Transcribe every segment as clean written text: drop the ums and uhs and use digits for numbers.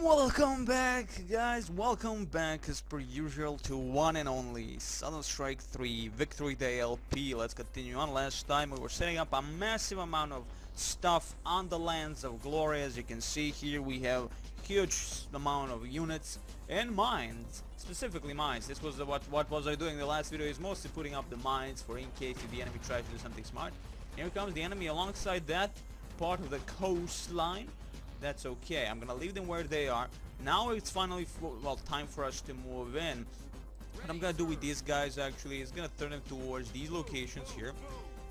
Welcome back, guys. Welcome back as per usual to one and only Southern Strike 3 Victory Day LP. Let's continue on. Last time we were setting up a massive amount of stuff on the lands of glory. As you can see here, we have huge amount of units and mines, specifically mines. This was what was I doing the last video, is mostly putting up the mines for in case if the enemy tries to do something smart. Here comes the enemy alongside that part of the coastline. That's okay. I'm gonna leave them where they are. Now it's finally time for us to move in. What I'm gonna do with these guys actually is gonna turn them towards these locations here,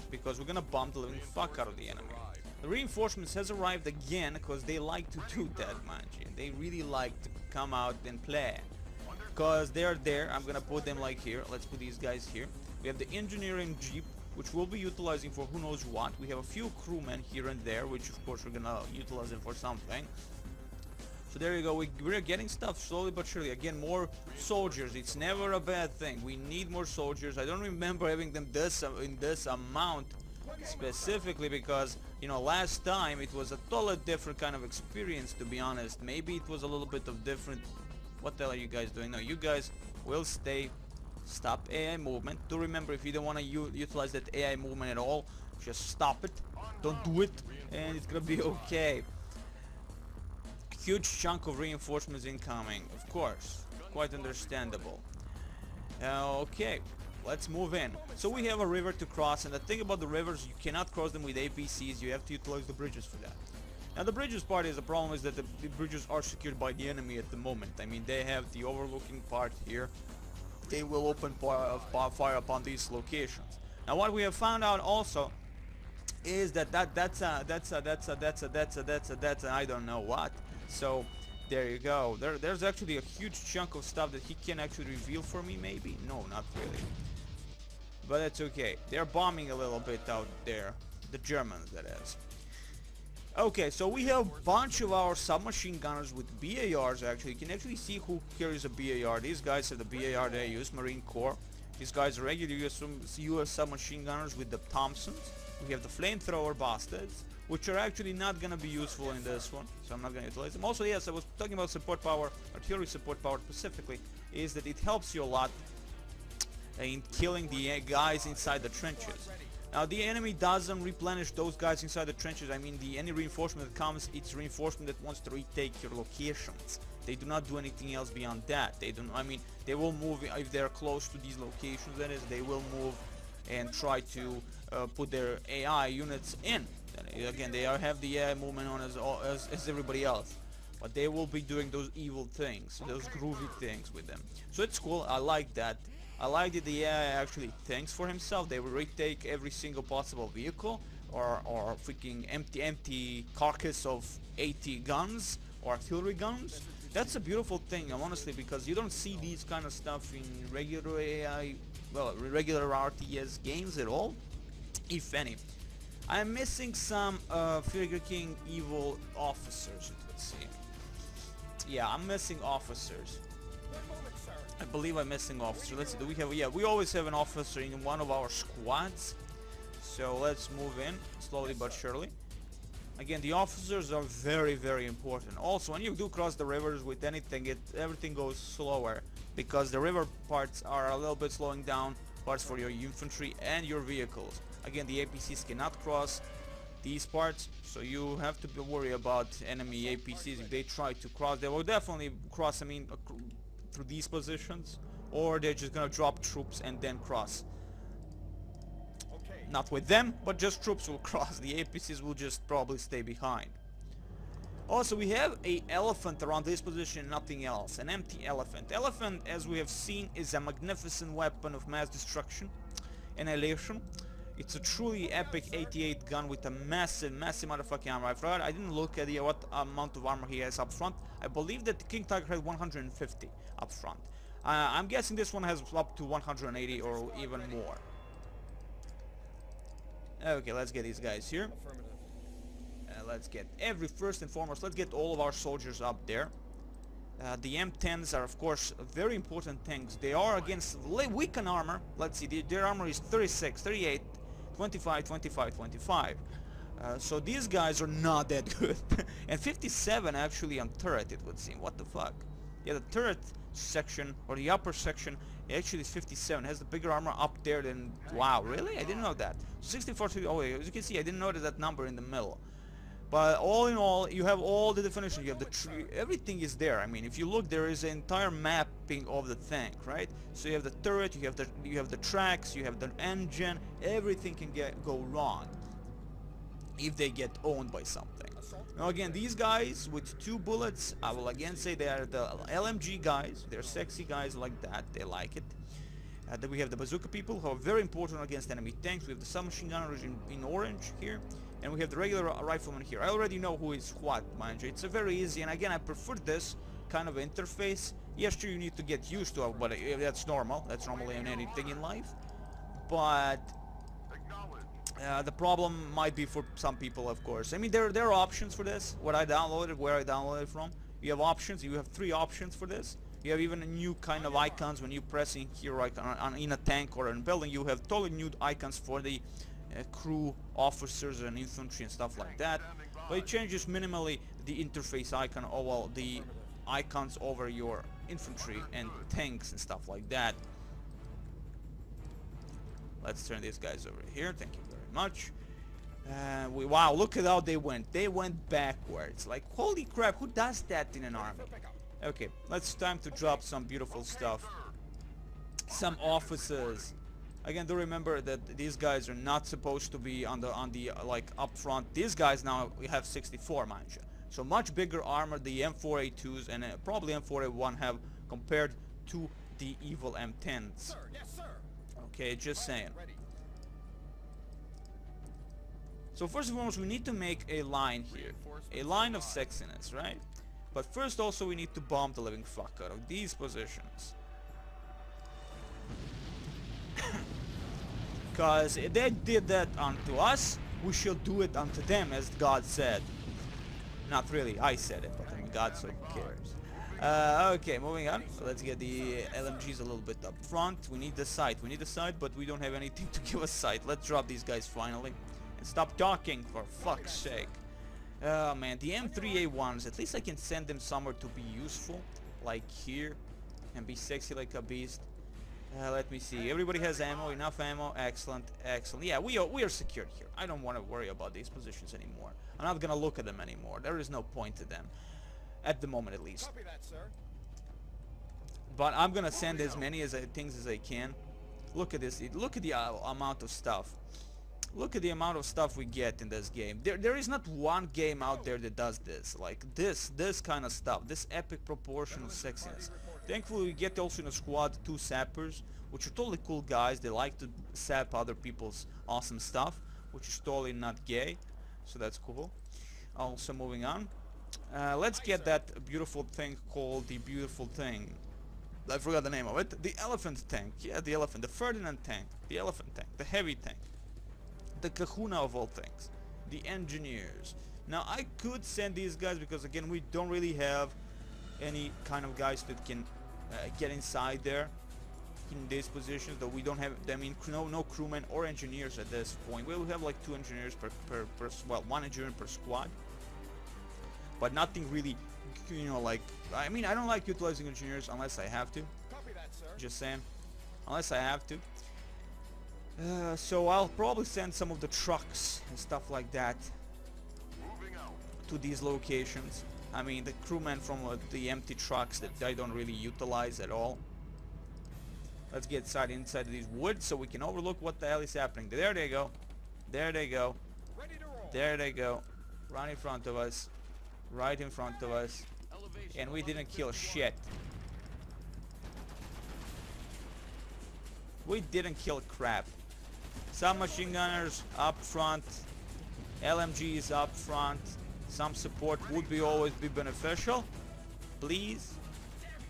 because we're gonna bomb the living fuck out of the enemy. The reinforcements has arrived again, because they like to do that, man. They really like to come out and play, because they're there. I'm gonna put them like here. Let's put these guys here. We have the engineering jeep, which we'll be utilizing for who knows what. We have a few crewmen here and there, which of course we're gonna utilize them for something. So there you go, we're getting stuff slowly but surely. Again, more soldiers, it's never a bad thing. We need more soldiers. I don't remember having them in this amount specifically, because, you know, last time it was a totally different kind of experience, to be honest. Maybe it was a little bit of different. What the hell are you guys doing? No, you guys will stay. Stop AI movement. Do remember, if you don't want to utilize that AI movement at all, just stop it. Don't do it, and it's gonna be okay. Huge chunk of reinforcements incoming, of course. Quite understandable. Okay, let's move in. So we have a river to cross, and the thing about the rivers, you cannot cross them with APCs. You have to utilize the bridges for that. Now the bridges part is the problem, is that the bridges are secured by the enemy at the moment. I mean, they have the overlooking part here. They will open fire upon these locations. Now what we have found out also is that that's I don't know what. So there you go. There's actually a huge chunk of stuff that he can actually reveal for me. Maybe no, not really, but it's okay. They're bombing a little bit out there, the Germans, that is. Okay, so we have a bunch of our submachine gunners with BARs. Actually, you can actually see who carries a BAR. These guys are the BAR they use, Marine Corps. These guys are regular US submachine gunners with the Thompsons. We have the flamethrower bastards, which are actually not gonna be useful in this one, so I'm not gonna utilize them. Also, yes, I was talking about support power, artillery support power specifically, is that it helps you a lot in killing the guys inside the trenches. Now the enemy doesn't replenish those guys inside the trenches. I mean, any reinforcement that comes, it's reinforcement that wants to retake your locations. They do not do anything else beyond that. They don't. I mean, they will move if they're close to these locations. That is, they will move and try to put their AI units in. And again, they have the AI movement on as everybody else, but they will be doing those evil things, those groovy things with them. So it's cool. I like that. I like that the AI actually thinks for himself. They will retake every single possible vehicle or freaking empty carcass of 80 guns or artillery guns. That's a beautiful thing, honestly, because you don't see these kind of stuff in regular AI, well, regular RTS games at all, if any. I'm missing some Figure King evil officers, let's see. Yeah, I'm missing officers. I believe I'm missing officer. Let's see, do we have, yeah, we always have an officer in one of our squads. So let's move in, slowly but surely. Again, the officers are very, very important. Also, when you do cross the rivers with anything, everything goes slower, because the river parts are a little bit slowing down parts for your infantry and your vehicles. Again, the APCs cannot cross these parts, so you have to be worried about enemy APCs. If they try to cross, they will definitely cross, I mean, through these positions, or they're just gonna drop troops and then cross. Not with them, but just troops will cross. The APCs will just probably stay behind. Also, we have a elephant around this position, nothing else. An empty elephant. Elephant, as we have seen, is a magnificent weapon of mass destruction, annihilation. It's a truly epic 88 gun with a massive motherfucking armor. I didn't look at what amount of armor he has up front. I believe that the King Tiger had 150 up front. I'm guessing this one has up to 180 or even more. Okay, let's get these guys here. Let's get first and foremost, let's get all of our soldiers up there. The M10s are, of course, very important tanks. They are against weakened armor. Let's see, their armor is 36, 38, 25, 25, 25. So these guys are not that good. And 57 actually on turret, it would seem. What the fuck? Yeah, the turret section, or the upper section, actually is 57. It has the bigger armor up there than... Wow, really? I didn't know that. 64 to... Oh, as you can see, I didn't notice that number in the middle. But all in all, you have all the definition. You have the tree. Everything is there. I mean, if you look, there is an entire mapping of the tank, right? So you have the turret, you have the tracks, you have the engine. Everything can go wrong if they get owned by something. Now again, these guys with 2 bullets, I will again say they are the LMG guys. They're sexy guys like that. They like it. Then we have the bazooka people who are very important against enemy tanks. We have the submachine gunners in orange here. And we have the regular rifleman here. I already know who is what, mind you. It's a very easy, and again, I prefer this kind of interface. Yes, sure, you need to get used to it, but that's normal. That's normally in anything in life. But the problem might be for some people, of course. I mean, there are options for this. What I downloaded, where I downloaded from. You have options. You have 3 options for this. You have even a new kind of icons when you press in here, like in a tank or in a building. You have totally new icons for the crew, officers, and infantry and stuff like that. But it changes minimally the interface icon, or well, the icons over your infantry and tanks and stuff like that. Let's turn these guys over here. Thank you very much. Wow, look at how they went. They went backwards. Like, holy crap, who does that in an army? Okay, time to drop some beautiful stuff. Some officers. Again, do remember that these guys are not supposed to be on the like up front. These guys now we have 64, mind you. So much bigger armor the M4A2s and probably M4A1 have compared to the evil M10s. Okay, just saying. So first and foremost, we need to make a line here, a line of sexiness, right? But first, also, we need to bomb the living fuck out of these positions. Because if they did that unto us, we shall do it unto them, as God said. Not really, I said it, but I mean, God, so who cares? Okay, moving on. So let's get the LMGs a little bit up front. We need the sight. We need the sight, but we don't have anything to give us sight. Let's drop these guys finally. And stop talking, for fuck's sake. Oh man, the M3A1s, at least I can send them somewhere to be useful. Like here. And be sexy like a beast. Let me see. Everybody has ammo, enough ammo. Excellent, excellent. Yeah, we are secured here. I don't want to worry about these positions anymore. I'm not gonna look at them anymore. There is no point to them. At the moment, at least. Copy that, sir. But I'm gonna send as many things as I can. Look at this. Look at the amount of stuff. Look at the amount of stuff we get in this game. There is not one game out there that does this. Like this kind of stuff. This epic proportion of sexiness. Thankfully, we get also in a squad 2 sappers, which are totally cool guys. They like to sap other people's awesome stuff, which is totally not gay. So that's cool. Also moving on. Let's get that beautiful thing called the beautiful thing. I forgot the name of it. The elephant tank. Yeah, the elephant. The Ferdinand tank. The elephant tank. The heavy tank. The kahuna of all things. The engineers. Now, I could send these guys because, again, we don't really have any kind of guys that can get inside there in these positions. Though we don't have, I mean, no crewmen or engineers at this point. We will have like 2 engineers per well, 1 engineer per squad. But nothing really, you know, like, I mean, I don't like utilizing engineers unless I have to. Copy that, sir. Just saying. Unless I have to. So I'll probably send some of the trucks and stuff like that to these locations. I mean, the crewmen from the empty trucks that I don't really utilize at all. Let's get inside of these woods so we can overlook what the hell is happening. There they go. There they go. Ready to roll. There they go. Right in front of us. Right in front of us. And we didn't kill shit. We didn't kill crap. Submachine gunners up front. LMGs up front. Some support would always be beneficial. Please.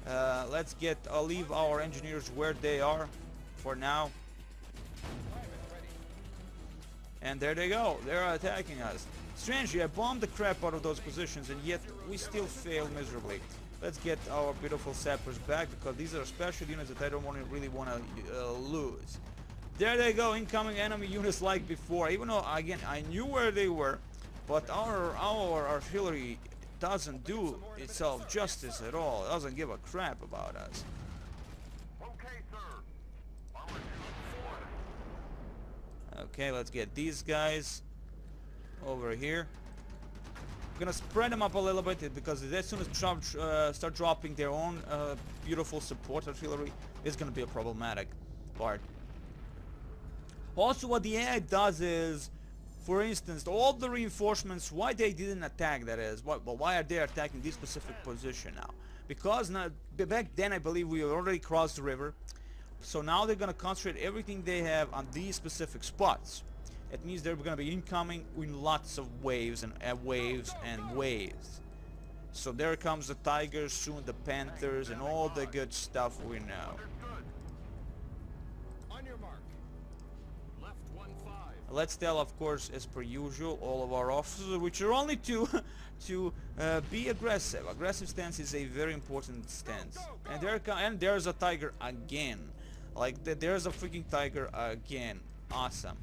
Let's leave our engineers where they are for now. And there they go. They're attacking us. Strangely, I bombed the crap out of those positions, and yet we still fail miserably. Let's get our beautiful sappers back, because these are special units that I don't really want to lose. There they go, incoming enemy units like before. Even though, again, I knew where they were, but our artillery doesn't do itself justice at all. It doesn't give a crap about us. Okay, sir. Okay, let's get these guys over here. I'm gonna spread them up a little bit because as soon as Trump start dropping their own beautiful support artillery, it's gonna be a problematic part. Also, what the AI does is, for instance, all the reinforcements, why they didn't attack, that is, why are they attacking this specific position now? Because now, back then I believe we already crossed the river, so now they're gonna concentrate everything they have on these specific spots. It means they're gonna be incoming in lots of waves and waves and waves. So there comes the tigers, soon the panthers, and all the good stuff we know. On your mark. Left 1-5. Let's tell, of course, as per usual, all of our officers, which are only two, to be aggressive. Aggressive stance is a very important stance. And there's a tiger again. Like, there's a freaking tiger again. Awesome.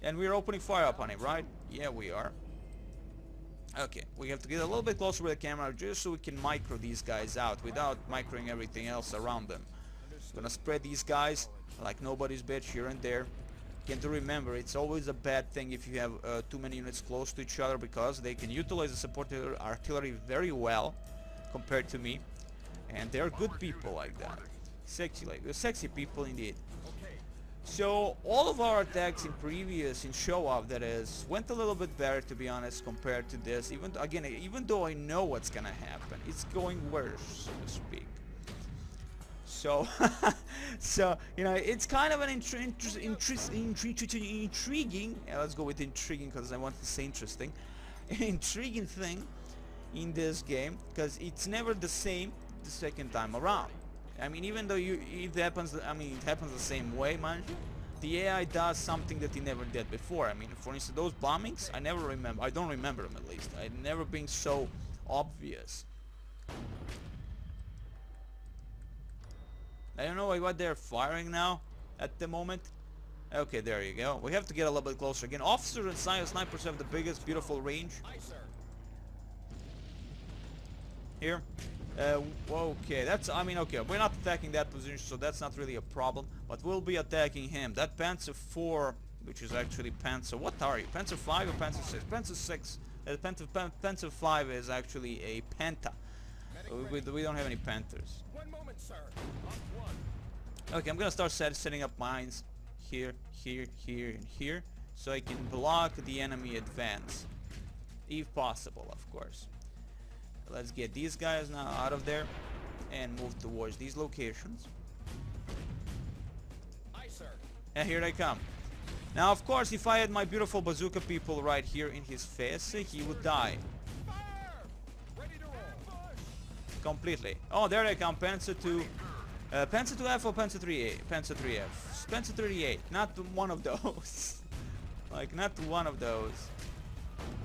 And we're opening fire up on him, right? Yeah, we are. Okay, we have to get a little bit closer with the camera just so we can micro these guys out without microing everything else around them. Gonna spread these guys like nobody's bitch here and there. Again, to remember, it's always a bad thing if you have too many units close to each other, because they can utilize the support artillery very well compared to me, and they're good people like that. Sexy people indeed. So all of our attacks in show off, that is, went a little bit better, to be honest, compared to this. Even though I know what's gonna happen, it's going worse, so to speak. So, so you know, it's kind of an intriguing. Let's go with intriguing because I want to say interesting. Intriguing thing in this game, because it's never the same the second time around. I mean, even though it happens the same way, mind you, the AI does something that it never did before. I mean, for instance, those bombings, I don't remember them, at least. I've never been so obvious. I don't know what they're firing now at the moment. Okay, there you go. We have to get a little bit closer again. Officers and snipers have the biggest, beautiful range. Aye, sir. Here. Okay, okay, we're not attacking that position, so that's not really a problem, but we'll be attacking him. That Panzer 4, which is actually Panzer, what are you? Panzer 5 or Panzer 6? Panzer 6, Panzer 5 is actually a Panta. We don't have any Panthers. 1 moment, sir. Up 1. Okay, I'm gonna start setting up mines here, here, here, and here, so I can block the enemy advance, if possible, of course. Let's get these guys now out of there and move towards these locations. Aye, sir. And here they come. Now, of course, if I had my beautiful bazooka people right here in his face, he would die. Fire! Ready to roll. Completely. Oh, there they come. Panzer 2. Panzer 2F or Panzer 3A? Panzer 3F. Panzer 38. Not one of those. Like, not one of those.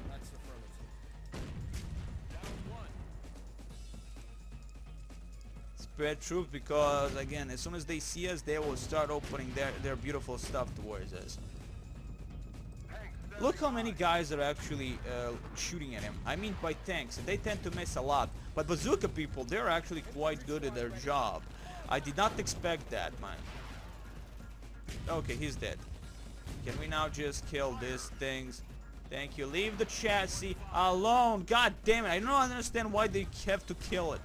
That's affirmative. Down 1. Spread troops, because, again, as soon as they see us, they will start opening their beautiful stuff towards us. Look how many guys are actually shooting at him. I mean by tanks, and they tend to miss a lot. But bazooka people, they're actually quite good at their job. I did not expect that, man. Okay, he's dead. Can we now just kill these things? Thank you. Leave the chassis alone. God damn it. I don't understand why they have to kill it.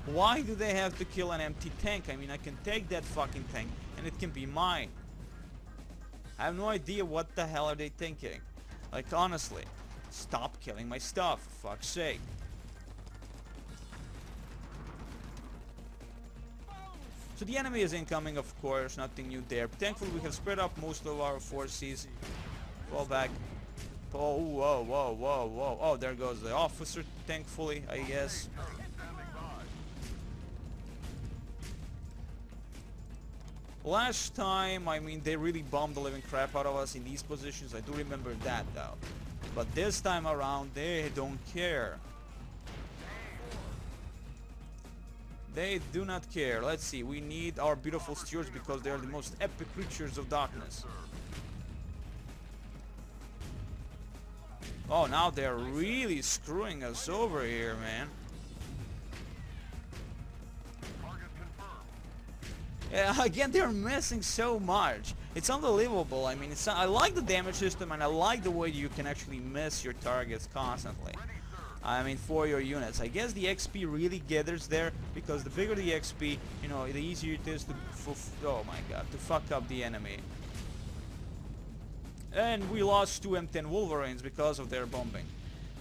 Why do they have to kill an empty tank? I mean, I can take that fucking tank and it can be mine. I have no idea what the hell are they thinking. Like, honestly, stop killing my stuff, for fuck's sake. So the enemy is incoming, of course, nothing new there. Thankfully, we have spread up most of our forces. Fall back. Oh, whoa, whoa, whoa, whoa. Oh, there goes the officer, thankfully, I guess. Last time, I mean, they really bombed the living crap out of us in these positions. I do remember that, though. But this time around, they don't care. They do not care. Let's see. We need our beautiful stewards because they are the most epic creatures of darkness. Oh, now they're really screwing us over here, man. Target confirmed. Yeah, again, they're missing so much. It's unbelievable. I mean, I like the damage system, and I like the way you can actually miss your targets constantly. Ready, sir. I mean, for your units. I guess the XP really gathers there, because the bigger the XP, you know, the easier it is to, oh my god, to fuck up the enemy. And we lost 2 M10 Wolverines because of their bombing.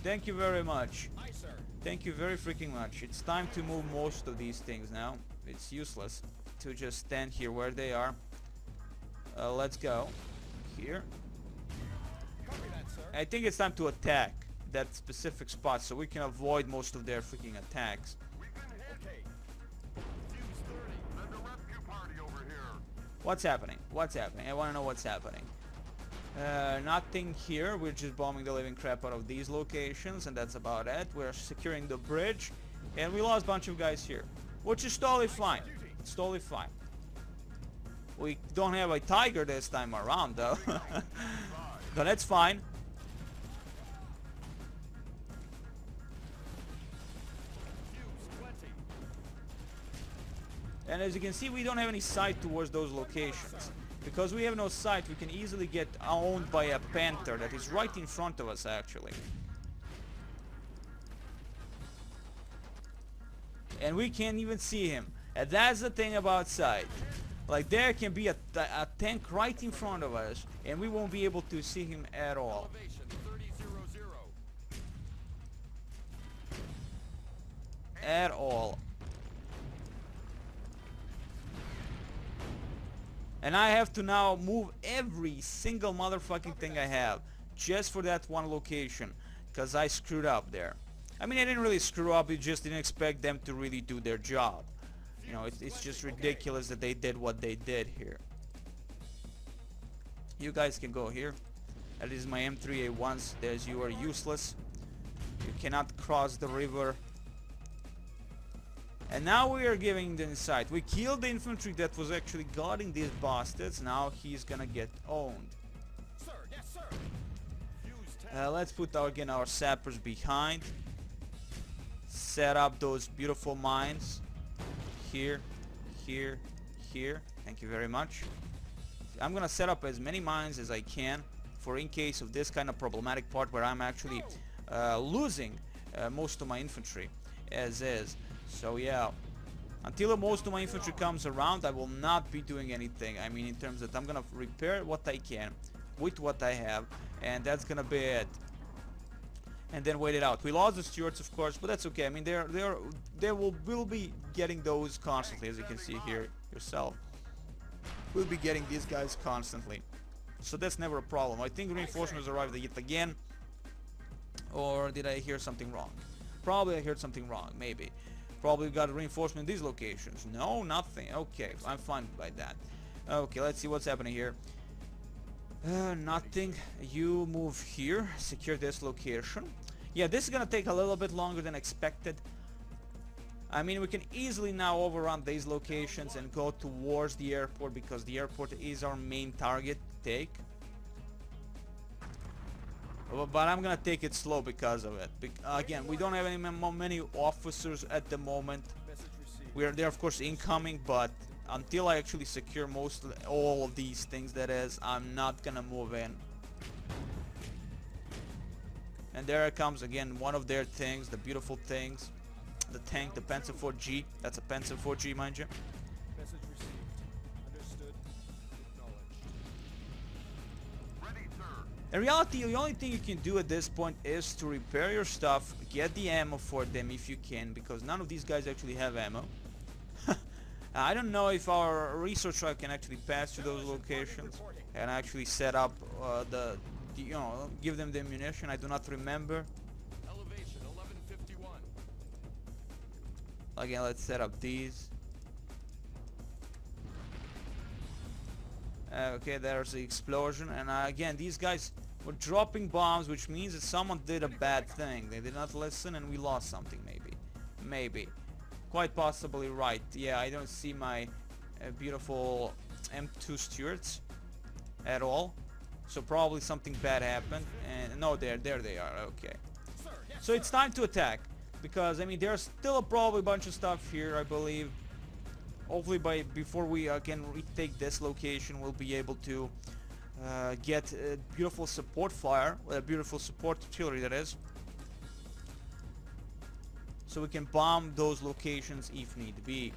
Thank you very much. Aye, sir. Thank you very freaking much. It's time to move most of these things now. It's useless to just stand here where they are. Let's go. Here. Copy that, sir. I think it's time to attack that specific spot so we can avoid most of their freaking attacks. We've been hit. Okay. Fuse 30. Send a rescue party over here. What's happening? What's happening? I want to know what's happening. Nothing here. We're just bombing the living crap out of these locations, and that's about it. We're securing the bridge, and we lost a bunch of guys here, which is totally fine. It's totally fine. We don't have a tiger this time around, though. But that's fine. Fuse 20. And as you can see, we don't have any sight towards those locations. Because we have no sight, we can easily get owned by a panther that is right in front of us, actually. And we can't even see him. And that's the thing about sight. Like, there can be a tank right in front of us, and we won't be able to see him at all. Elevation 3000. At all. And I have to now move every single motherfucking thing I have just for that one location, because I screwed up there. I mean, I didn't really screw up, I just didn't expect them to really do their job. You know, it's just ridiculous that they did what they did here. You guys can go here. That is my M3A1s. There's, you are useless. You cannot cross the river. And now we are giving the insight. We killed the infantry that was actually guarding these bastards. Now he's gonna get owned. Sir, yes, sir. Fuse 10. Let's put again our sappers behind. Set up those beautiful mines. Here, here, here. Thank you very much. I'm gonna set up as many mines as I can for in case of this kind of problematic part where I'm actually losing most of my infantry as is. So yeah, until most of my infantry comes around, I will not be doing anything. I mean, in terms that I'm gonna repair what I can with what I have, and that's gonna be it. And then wait it out. We lost the stewards, of course, but that's okay. I mean, they will be getting those constantly, as you can see here yourself. We'll be getting these guys constantly, so that's never a problem. I think reinforcements arrived yet again, or did I hear something wrong? Probably I heard something wrong. Maybe. Probably got a reinforcement in these locations. No, nothing. Okay, I'm fine by that. Okay, let's see what's happening here. Nothing. You move here. Secure this location. Yeah, this is gonna take a little bit longer than expected. I mean, we can easily now overrun these locations and go towards the airport, because the airport is our main target to take. But I'm gonna take it slow because of it. Again, we don't have many officers at the moment. Message received. They're of course incoming, but until I actually secure all of these things, that is, I'm not gonna move in. And there it comes again, one of their things, the beautiful things, the tank, the Panzer 4G. That's a Panzer 4G, mind you. Message received. Understood. Acknowledged. Ready, sir. In reality, the only thing you can do at this point is to repair your stuff, get the ammo for them if you can, because none of these guys actually have ammo. I don't know if our research truck can actually pass to those locations and actually set up you know, give them the ammunition. I do not remember. Elevation 1151. Again, let's set up these. Okay, there's the explosion, and again, these guys were dropping bombs, which means that someone did a bad thing. They did not listen, and we lost something, maybe. quite possibly right. Yeah, I don't see my beautiful M2 Stuarts at all. So probably something bad happened. And no, there they are. Okay. Sir, yes, So it's time to attack. Because, I mean, there's still probably a bunch of stuff here, I believe. Hopefully before we can retake this location, we'll be able to get a beautiful support fire, a beautiful support artillery, that is. So we can bomb those locations if need be.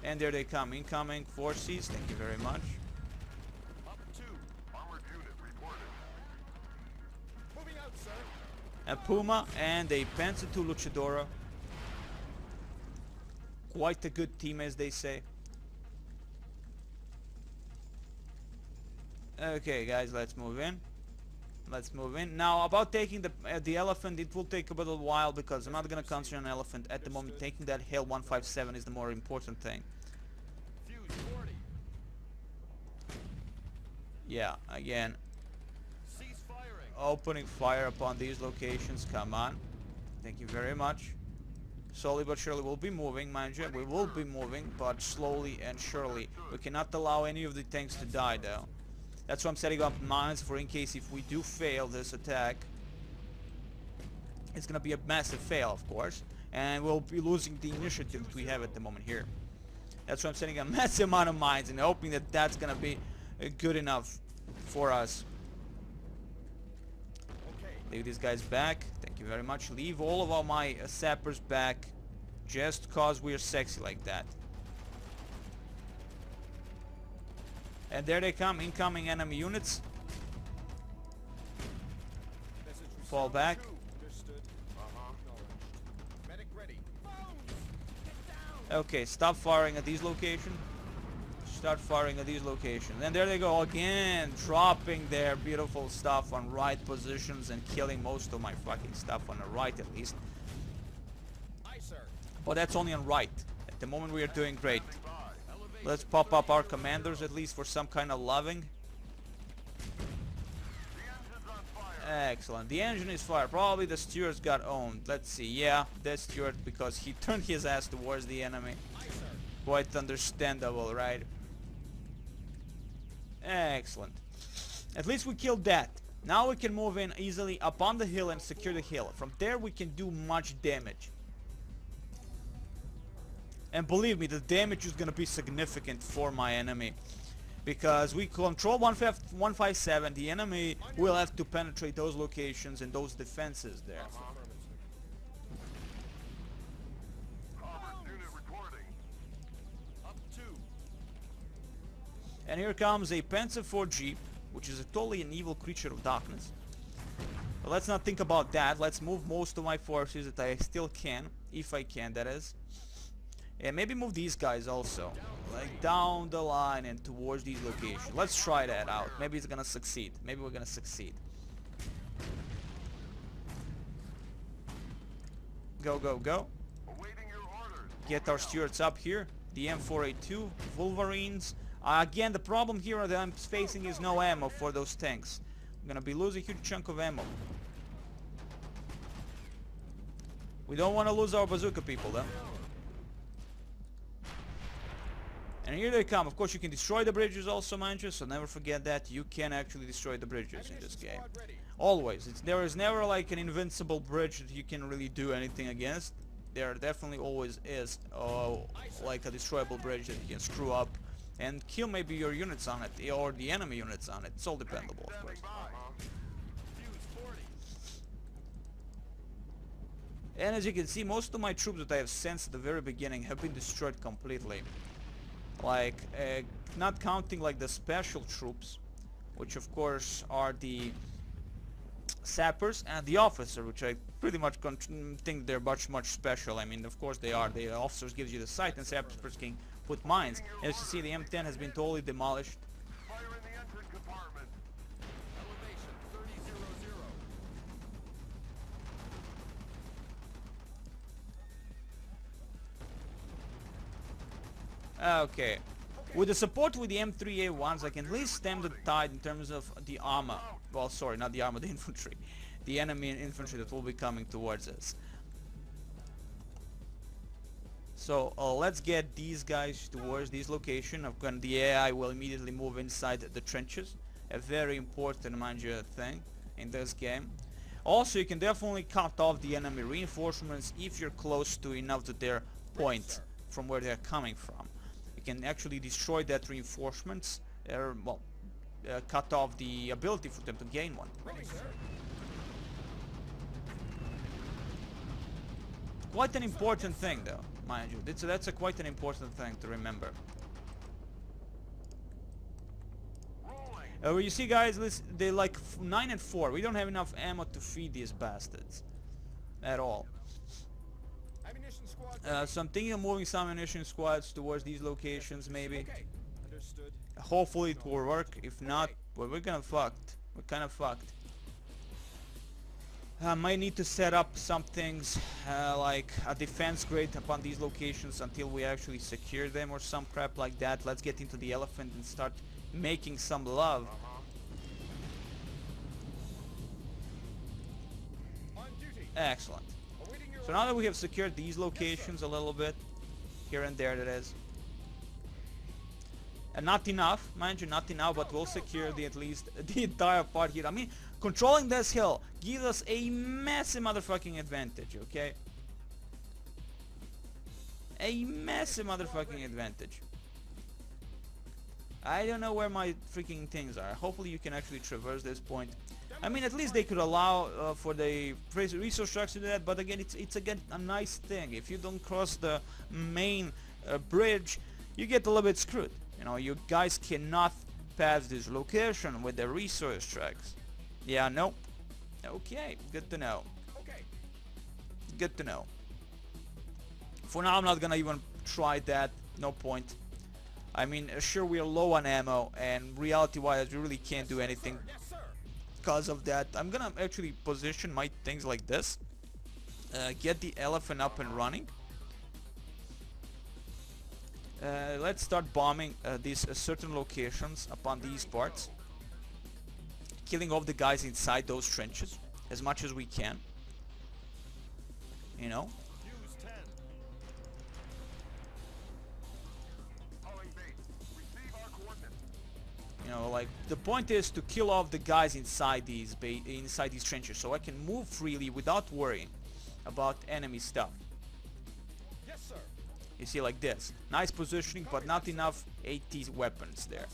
And there they come, incoming forces. Thank you very much. Up 2. Armored unit reported. moving out, sir. A Puma and a Pt.22 Luchadora. Quite a good team, as they say. Okay, guys, let's move in. Let's move in. Now, about taking the elephant, it will take a little while because I'm not gonna concentrate on elephant at the moment. Taking that hill 157 is the more important thing. Fuse 40. Yeah, again, Cease firing. opening fire upon these locations. Come on. Thank you very much. Slowly but surely we'll be moving, mind you. We will be moving, but slowly and surely. We cannot allow any of the tanks to die, though. That's why I'm setting up mines for in case if we do fail this attack. It's gonna be a massive fail, of course. And we'll be losing the initiative that we have at the moment here. That's why I'm setting a massive amount of mines and hoping that that's gonna be good enough for us. Okay. Leave these guys back. Thank you very much. Leave all of my sappers back. Just cause we're sexy like that. And there they come. Incoming enemy units. Message received. Fall back. Understood. Acknowledged. Medic ready. Phones! Get down! Okay, stop firing at these locations. Start firing at these locations. And there they go again. Dropping their beautiful stuff on right positions and killing most of my fucking stuff on the right at least. Aye, sir. But that's only on right. At the moment we are doing great. By. Elevation. Let's pop up our commanders at least for some kind of loving. The engine's on fire. Excellent. The engine is fired. Probably the Stuarts got owned. Let's see. Yeah, the Stuart, because he turned his ass towards the enemy. Aye, sir. Quite understandable, right? Excellent. At least we killed that. Now we can move in easily up on the hill and secure the hill. From there we can do much damage. And believe me, the damage is gonna be significant for my enemy. Because we control 157, the enemy will have to penetrate those locations and those defenses there. Armored unit reporting. Up 2. And here comes a Panzer IV Jeep, which is totally an evil creature of darkness. But let's not think about that. Let's move most of my forces that I still can, if I can, that is. And maybe move these guys also, like down the line and towards these locations. Let's try that out. Maybe it's gonna succeed. Maybe we're gonna succeed. Go, go, go. Awaiting your orders. Get our Stuarts up here. The M4A2 Wolverines. Again, the problem here that I'm facing is no ammo for those tanks. I'm gonna be losing a huge chunk of ammo. We don't want to lose our bazooka people, though. And here they come. Of course, you can destroy the bridges also, mind you, so never forget that. You can actually destroy the bridges in this game. Squad ready. Always. There is never like an invincible bridge that you can really do anything against. There definitely always is like a destroyable bridge that you can screw up and kill maybe your units on it, or the enemy units on it. It's all dependable, of course. Standing by. Fuse 40. And as you can see, most of my troops that I have sent at the very beginning have been destroyed completely. Like, not counting like the special troops, which of course are the sappers and the officer, which I pretty much think they're much special. I mean, of course they are. The officers gives you the sight and sappers can put mines. As you see, the M10 has been totally demolished. Fire in the engine compartment. Elevation 3000. Okay. With the support with the M3A1s, I can at least stem the tide in terms of the armor. Well, sorry, not the armor, the infantry. The enemy infantry that will be coming towards us. So let's get these guys towards this location. The AI will immediately move inside the trenches. A very important, mind you, thing in this game. Also, you can definitely cut off the enemy reinforcements if you're close to enough to their point from where they're coming from. You can actually destroy that reinforcements, well, cut off the ability for them to gain one. Quite an important thing, though, mind you. That's quite an important thing to remember. You see, guys, they're like 9 and 4. We don't have enough ammo to feed these bastards at all. Ammunition squad. So I'm thinking of moving some ammunition squads towards these locations, maybe. Okay. Understood. Hopefully it will work. If not, well, we're kind of fucked. I might need to set up some things like a defense grid upon these locations until we actually secure them or some crap like that. Let's get into the elephant and start making some love. On duty. Excellent. Awaiting your So now that we have secured these locations a little bit, here and there that is. And not enough, mind you, not enough, but we'll secure at least the entire part here. I mean, controlling this hill gives us a massive motherfucking advantage, okay? A massive motherfucking advantage. I don't know where my freaking things are. Hopefully you can actually traverse this point. I mean, at least they could allow for the resource trucks to do that, but again, it's again a nice thing. If you don't cross the main bridge, you get a little bit screwed. You know, you guys cannot pass this location with the resource trucks. Yeah, no. Okay, good to know. Okay. Good to know. For now, I'm not gonna even try that. No point. I mean, sure, we are low on ammo, and reality-wise, we really can't do anything Yes, sir. because of that. I'm gonna actually position my things like this. Get the elephant up and running. Let's start bombing these certain locations upon these parts. Killing off the guys inside those trenches as much as we can. You know? Fuse 10. Calling base. Receive our coordinates. You know, like the point is to kill off the guys inside these trenches, so I can move freely without worrying about enemy stuff. Yes, sir. You see, like this, nice positioning, but not enough AT weapons there.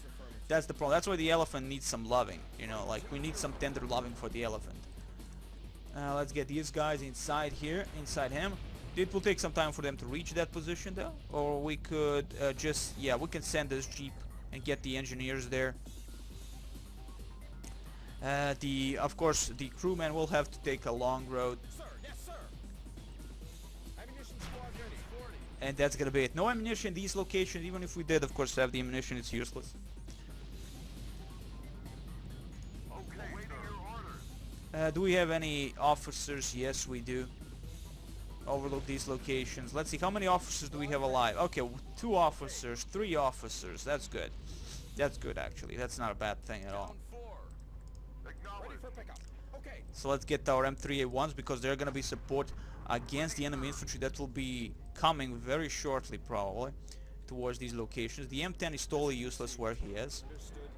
That's the problem. That's why the elephant needs some loving. You know, like we need some tender loving for the elephant. Let's get these guys inside here, inside him. It will take some time for them to reach that position, though, or we could just, yeah, we can send this jeep and get the engineers there. Of course, the crewmen will have to take a long road, Sir. Yes, sir. Ammunition squad ready. 40. and that's gonna be it. No ammunition in these locations. Even if we did, of course, have the ammunition, it's useless. Okay, awaiting your orders. Do we have any officers? Yes, we do. Overlook these locations. Let's see, how many officers do we have alive? Okay, 2 officers, 3 officers. That's good. That's good, actually. That's not a bad thing at all. On 4. Ready Acknowledge. for pickup. Okay. So let's get our M3A1s because they're gonna be support against the enemy infantry that will be coming very shortly, probably, towards these locations. The M10 is totally useless where he is. Understood.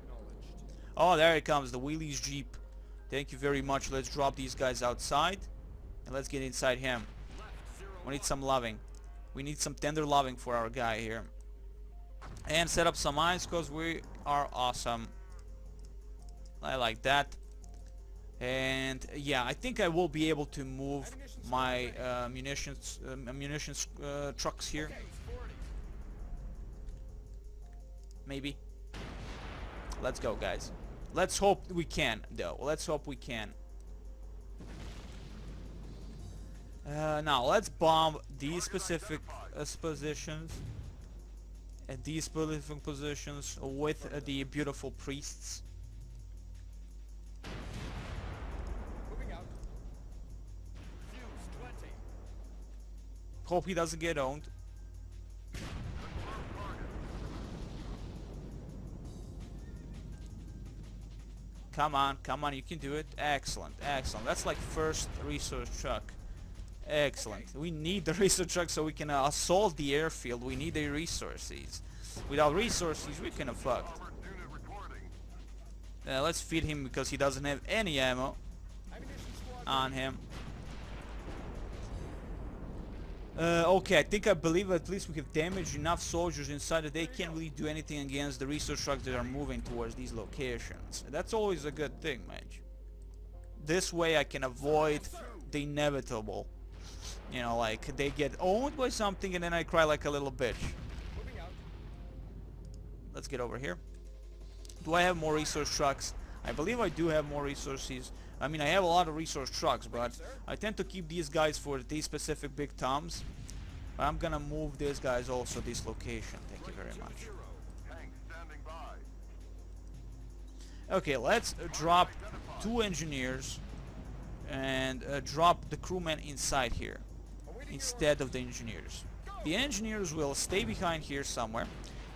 Acknowledged. Oh, there he comes, the wheelies jeep. Thank you very much. Let's drop these guys outside and let's get inside him. We need some loving. We need some tender loving for our guy here. And set up some eyes because we are awesome. I like that. And yeah, I think I will be able to move my munitions trucks here. Okay. 40. Maybe. Let's go, guys. Let's hope we can, though. Let's hope we can. Now, let's bomb these specific positions. These specific positions with the beautiful priests. Moving out. Fuse 20. Hope he doesn't get owned. Come on, you can do it. Excellent, excellent. That's like first resource truck. Excellent. We need the research truck so we can assault the airfield. We need the resources. Without resources, we can have fucked. Armored unit reporting. Let's feed him because he doesn't have any ammo on him. Okay, I believe at least we have damaged enough soldiers inside that they can't really do anything against the research trucks that are moving towards these locations. That's always a good thing, mate. This way I can avoid the inevitable. You know, like, they get owned by something and then I cry like a little bitch. Let's get over here. Do I have more resource trucks? I believe I do have more resources. I mean, I have a lot of resource trucks, but I tend to keep these guys for these specific big toms. But I'm gonna move these guys also this location. Thank you very much. Tank standing by. Okay, let's drop 2 engineers and drop the crewmen inside here instead of the engineers. The engineers will stay behind here somewhere,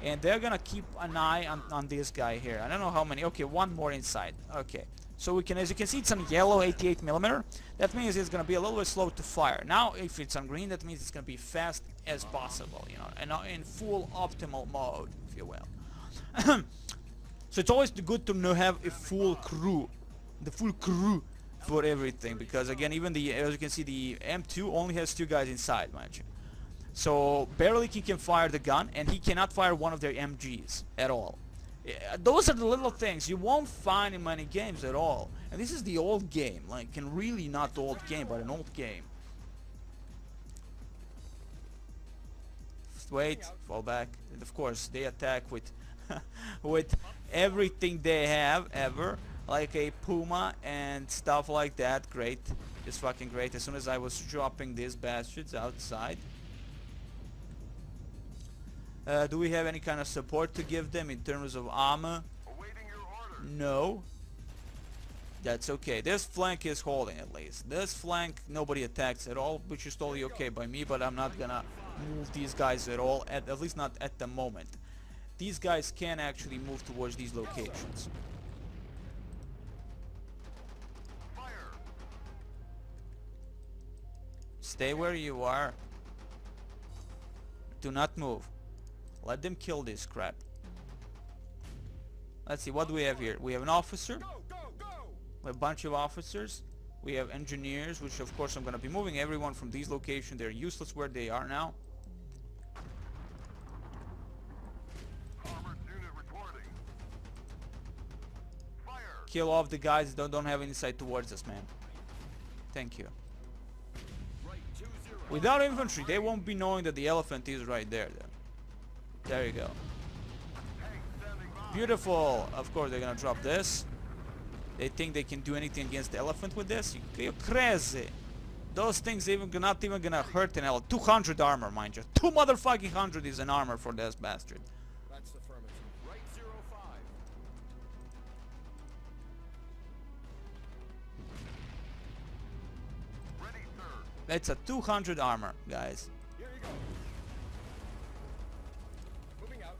and they're gonna keep an eye on this guy here. I don't know how many. Okay, 1 more inside. Okay, so we can, as you can see, it's on yellow 88mm. That means it's gonna be a little bit slow to fire. Now, if it's on green, that means it's gonna be fast as possible, you know, and in full optimal mode, if you will. So it's always good to have a full crew, the full crew for everything, because again, even the, as you can see, the M2 only has 2 guys inside, mind you. So barely he can fire the gun, and he cannot fire one of their MGs at all. Those are the little things you won't find in many games at all. And this is the old game, like, and really not the old game, but an old game. Wait, fall back, and of course they attack with with everything they have ever, like a Puma and stuff like that. Great, just fucking great. As soon as I was dropping these bastards outside. Do we have any kind of support to give them in terms of armor? Awaiting your order. No. That's okay. This flank is holding at least. This flank nobody attacks at all, which is totally okay by me, but I'm not gonna move these guys at all, at least not at the moment. These guys can actually move towards these locations. Fire. Stay where you are. Do not move. Let them kill this crap. Let's see, what do we have here? We have an officer. We have a bunch of officers. We have engineers, which of course I'm going to be moving everyone from these locations. They're useless where they are now. Armored unit reporting. Fire. Kill off the guys that don't have any sight towards us, man. Thank you. Without infantry, they won't be knowing that the elephant is right there. There you go. Tank standing by. Beautiful. Of course, they're gonna drop this. They think they can do anything against the elephant with this? You're crazy. Those things not even gonna hurt an elephant. 200 armor, mind you. 2 motherfucking 100 is an armor for this bastard. That's affirmative. Right 05. Ready, sir. That's a 200 armor, guys. Here you go. Moving out.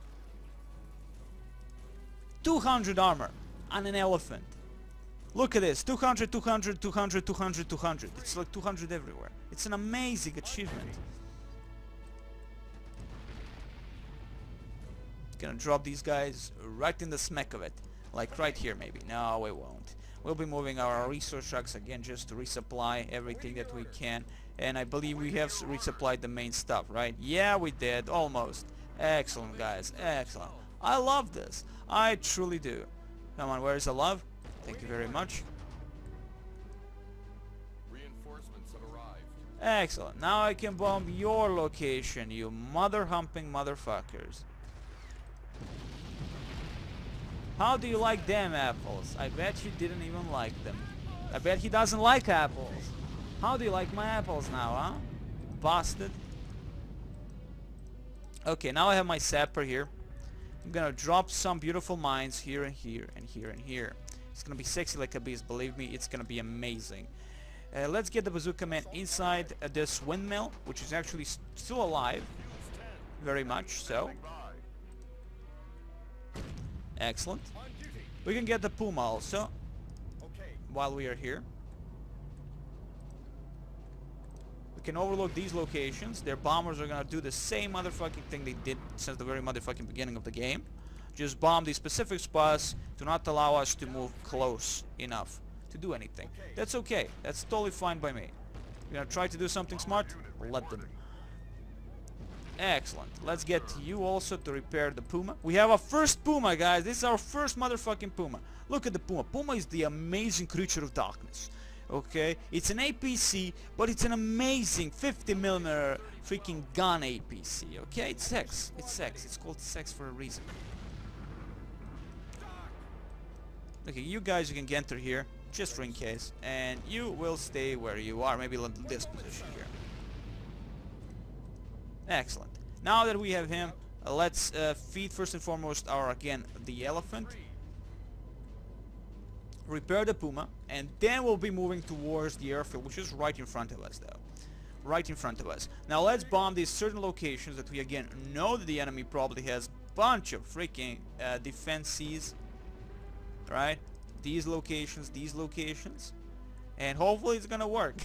200 armor on an elephant. Look at this. 200, 200, 200, 200, 200. It's like 200 everywhere. It's an amazing achievement. Gonna drop these guys right in the smack of it. Like right here maybe. No, we won't. We'll be moving our resource trucks again just to resupply everything that we can. And I believe we have resupplied the main stuff, right? Yeah, we did. Almost. Excellent, guys. Excellent. I love this. I truly do. Come on, where is the love? Thank you very much. Reinforcements have arrived. Excellent. Now I can bomb your location, you mother-humping motherfuckers. How do you like them apples? I bet you didn't even like them. I bet he doesn't like apples. How do you like my apples now, huh? Bastard. Okay, now I have my sapper here. I'm gonna drop some beautiful mines here and here and here and here. It's gonna be sexy like a beast, believe me, it's gonna be amazing. Let's get the bazooka man inside this windmill, which is actually still alive. Very much so. Excellent. On duty. We can get the Puma also, Okay. while we are here. We can overlook these locations. Their bombers are gonna do the same motherfucking thing they did since the very motherfucking beginning of the game. Just bomb these specific spots. Do not allow us to move close enough to do anything. That's okay. That's totally fine by me. You're gonna try to do something smart? Let them. Excellent. Let's get you also to repair the Puma. We have our first Puma, guys. This is our first motherfucking Puma. Look at the Puma. Puma is the amazing creature of darkness. Okay? It's an APC, but it's an amazing 50mm freaking gun APC. Okay? It's sex. It's sex. It's called sex for a reason. Okay, you guys, you can enter here, just for in case. And you will stay where you are. Maybe in this position here. Excellent. Now that we have him, let's feed first and foremost again, the elephant. Repair the Puma, and then we'll be moving towards the airfield, which is right in front of us, though. Right in front of us. Now let's bomb these certain locations that we again know that the enemy probably has bunch of freaking defenses. Right? These locations, and hopefully it's gonna work.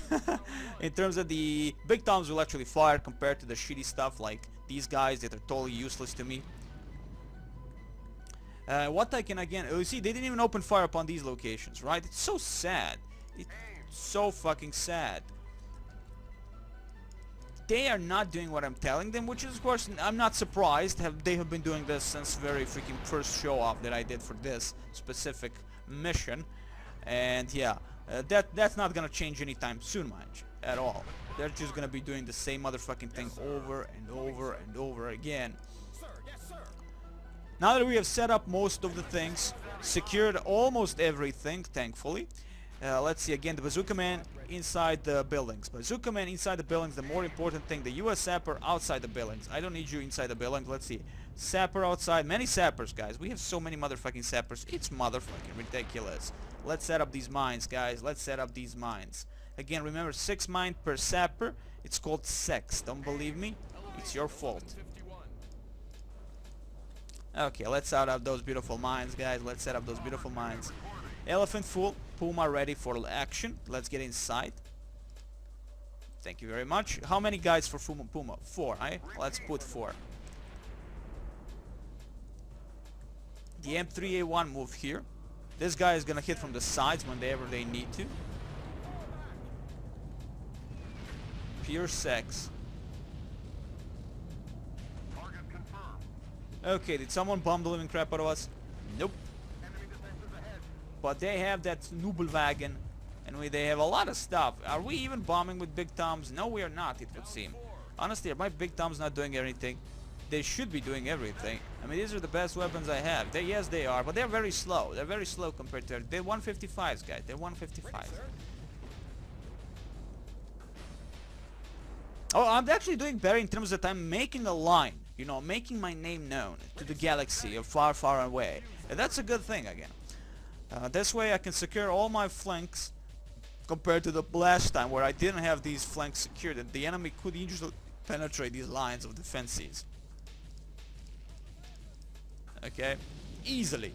In terms of the big toms will actually fire compared to the shitty stuff like these guys that are totally useless to me. What I can again, you see, they didn't even open fire upon these locations, right? It's so sad. It's so fucking sad. They are not doing what I'm telling them, which is, of course, I'm not surprised. They have been doing this since very freaking first show-off that I did for this specific mission. And yeah, that's not gonna change anytime soon, much at all. They're just gonna be doing the same motherfucking thing over and over and over again. Sir, yes, sir. Now that we have set up most of the things, secured almost everything, thankfully. Let's see again, the bazooka man inside the buildings. Bazooka man inside the buildings, the more important thing. The US sapper outside the buildings. I don't need you inside the buildings. Let's see. Sapper outside. Many sappers, guys. We have so many motherfucking sappers. It's motherfucking ridiculous. Let's set up these mines, guys. Let's set up these mines. Again, remember, 6 mines per sapper. It's called sex. Don't believe me? It's your fault. 51. Okay, let's set up those beautiful mines, guys. Let's set up those beautiful mines. Elephant full. Puma ready for action. Let's get inside. Thank you very much. How many guys for Puma? 4, eh? Let's put 4. The M3A1 move here. This guy is gonna hit from the sides whenever they need to. Pure sex. Target confirmed. Okay, did someone bomb the living crap out of us? Nope. Enemy defenses ahead. But they have that Nubelwagen, and they have a lot of stuff. Are we even bombing with big toms? No, we are not, it would seem. Honestly, are my big toms not doing anything? They should be doing everything. I mean, these are the best weapons I have. Yes, they are, but they're very slow. They're very slow compared to... They're 155s, guys. They're 155s. Oh, I'm actually doing better in terms that I'm making a line. You know, making my name known to the galaxy of far, far away. And that's a good thing, again. This way I can secure all my flanks compared to the last time where I didn't have these flanks secured and the enemy could easily penetrate these lines of defenses. Okay? Easily.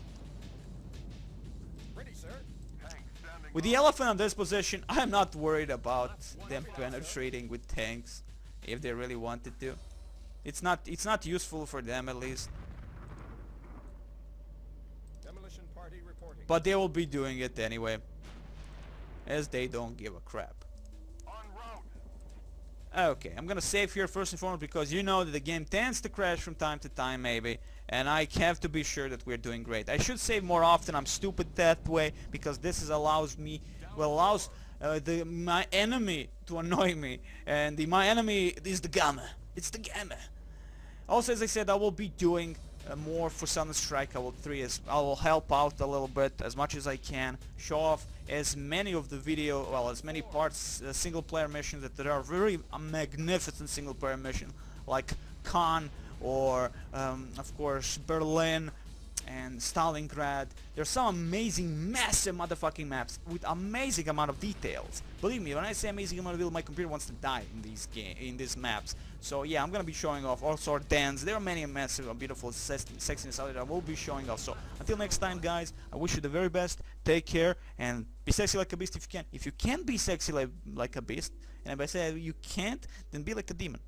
Ready, sir. Tank standing With the elephant on this position, I'm not worried about them penetrating with tanks if they really wanted to. It's not useful for them, at least. Demolition party reporting. But they will be doing it anyway, as they don't give a crap. en route. Okay, I'm gonna save here first and foremost because you know that the game tends to crash from time to time, maybe, and I have to be sure that we're doing great. I should save more often. I'm stupid that way because this allows my enemy to annoy me, and my enemy is the gamma. It's the gamma. Also, as I said, I will be doing more for Southern Strike Level 3 as I will help out a little bit as much as I can, show off as many of the video, well, as many parts, single player missions that there are very magnificent single player missions like Khan or of course Berlin and Stalingrad. There's some amazing, massive motherfucking maps with amazing amount of details. Believe me, when I say amazing amount of detail, my computer wants to die in these maps. So yeah, I'm gonna be showing off also dance. There are many massive, beautiful, sexiness out there I will be showing off. So until next time, guys, I wish you the very best. Take care and be sexy like a beast if you can. If you can't be sexy like a beast, And if I say you can't, then be like a demon.